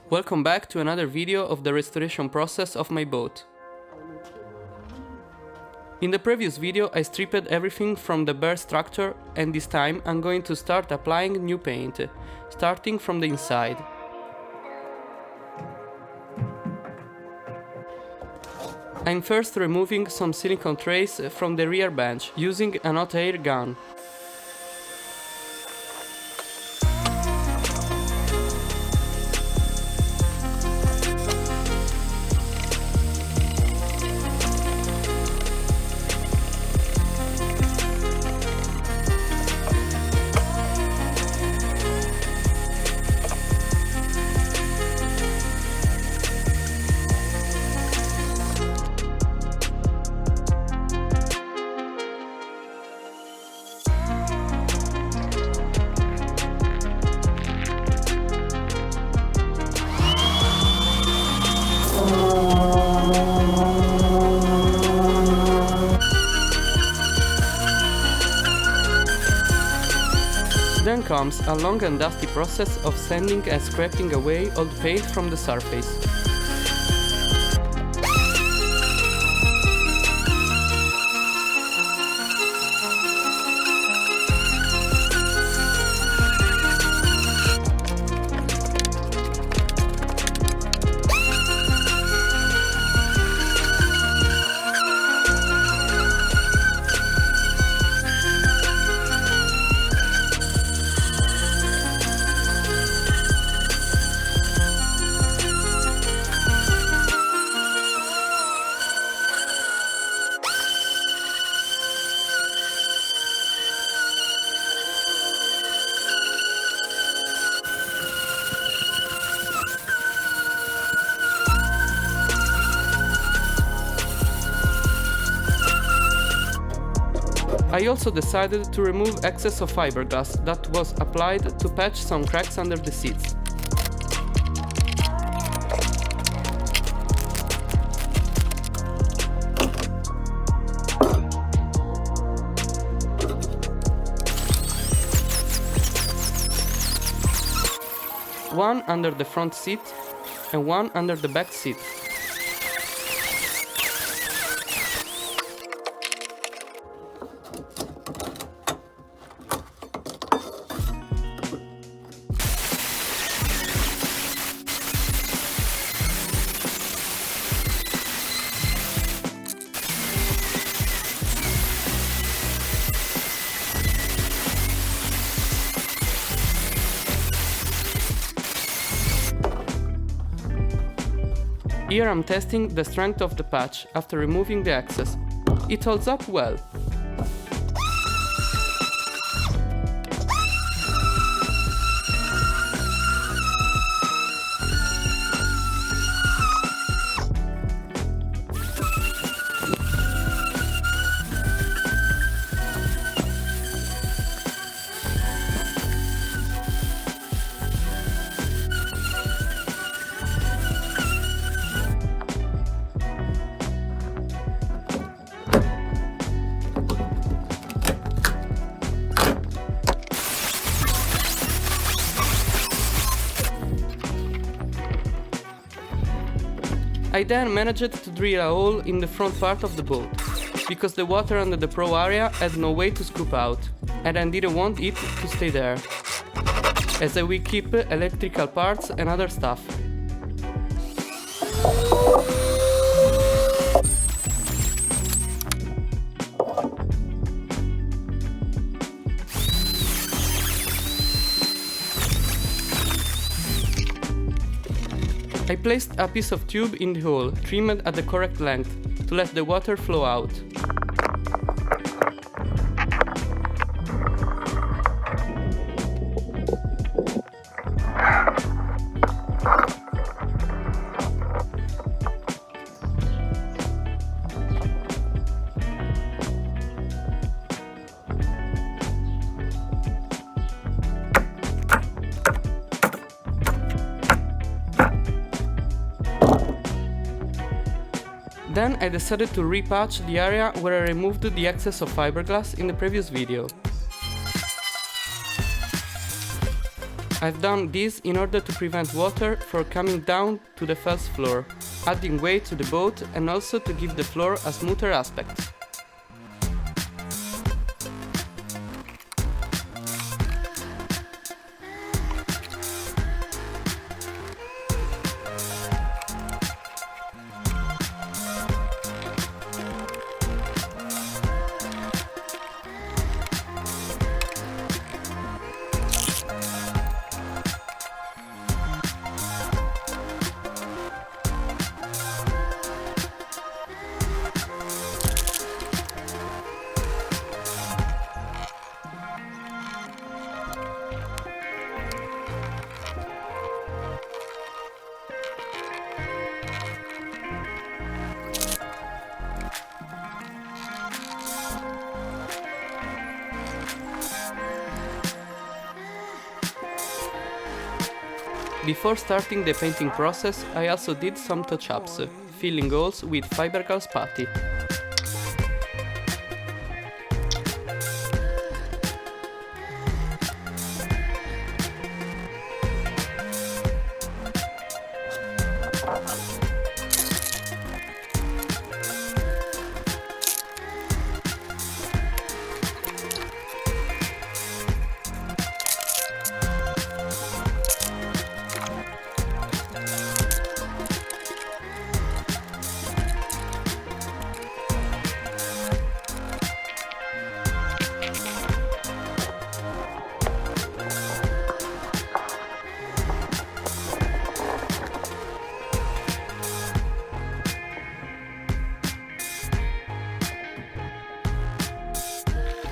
Welcome back to another video of the restoration process of my boat. In the previous video I stripped everything from the bare structure, and this time I'm going to start applying new paint, starting from the inside. I'm first removing some silicone trays from the rear bench using an hot air gun. Then comes a long and dusty process of sanding and scraping away old paint from the surface. I also decided to remove excess of fiberglass that was applied to patch some cracks under the seats. One under the front seat and one under the back seat. Here I'm testing the strength of the patch after removing the excess. It holds up well. I then managed to drill a hole in the front part of the boat, because the water under the prow area had no way to scoop out, and I didn't want it to stay there, as I will keep electrical parts and other stuff. I placed a piece of tube in the hole, trimmed at the correct length, to let the water flow out. Then I decided to repatch the area where I removed the excess of fiberglass in the previous video. I've done this in order to prevent water from coming down to the first floor, adding weight to the boat and also to give the floor a smoother aspect. Before starting the painting process, I also did some touch-ups, filling holes with fiberglass putty.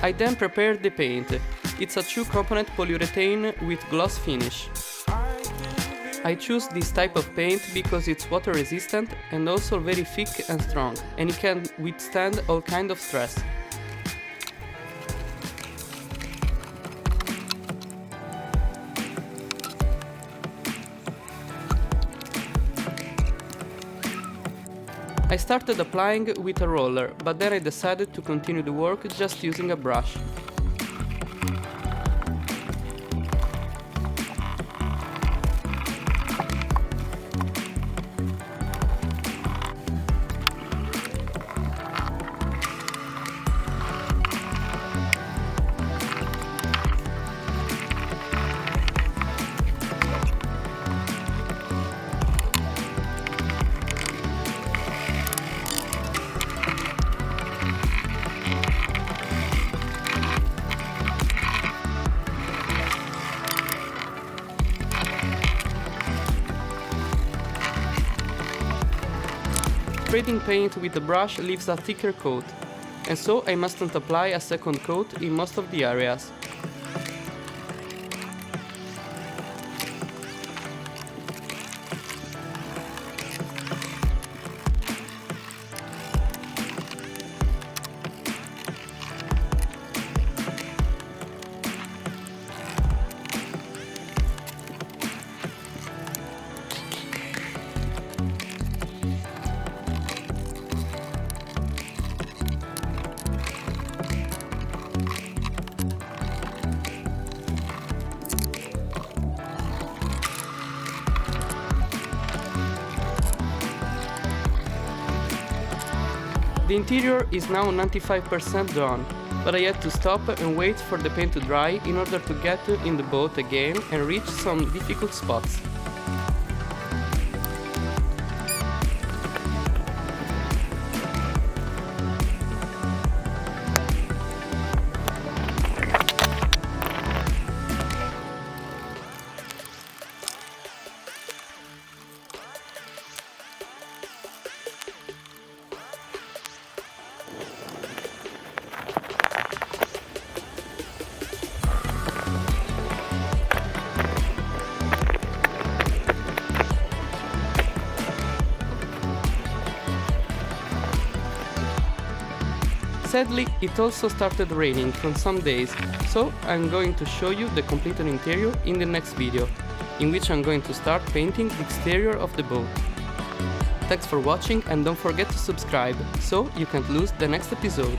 I then prepared the paint. It's a 2-component polyurethane with gloss finish. I choose this type of paint because it's water resistant and also very thick and strong, and it can withstand all kind of stress. I started applying with a roller, but then I decided to continue the work just using a brush. Spraying paint with a brush leaves a thicker coat, and so I mustn't apply a second coat in most of the areas. The interior is now 95% done, but I had to stop and wait for the paint to dry in order to get in the boat again and reach some difficult spots. Sadly, it also started raining from some days, so I'm going to show you the completed interior in the next video, in which I'm going to start painting the exterior of the boat. Thanks for watching and don't forget to subscribe, so you can't lose the next episode.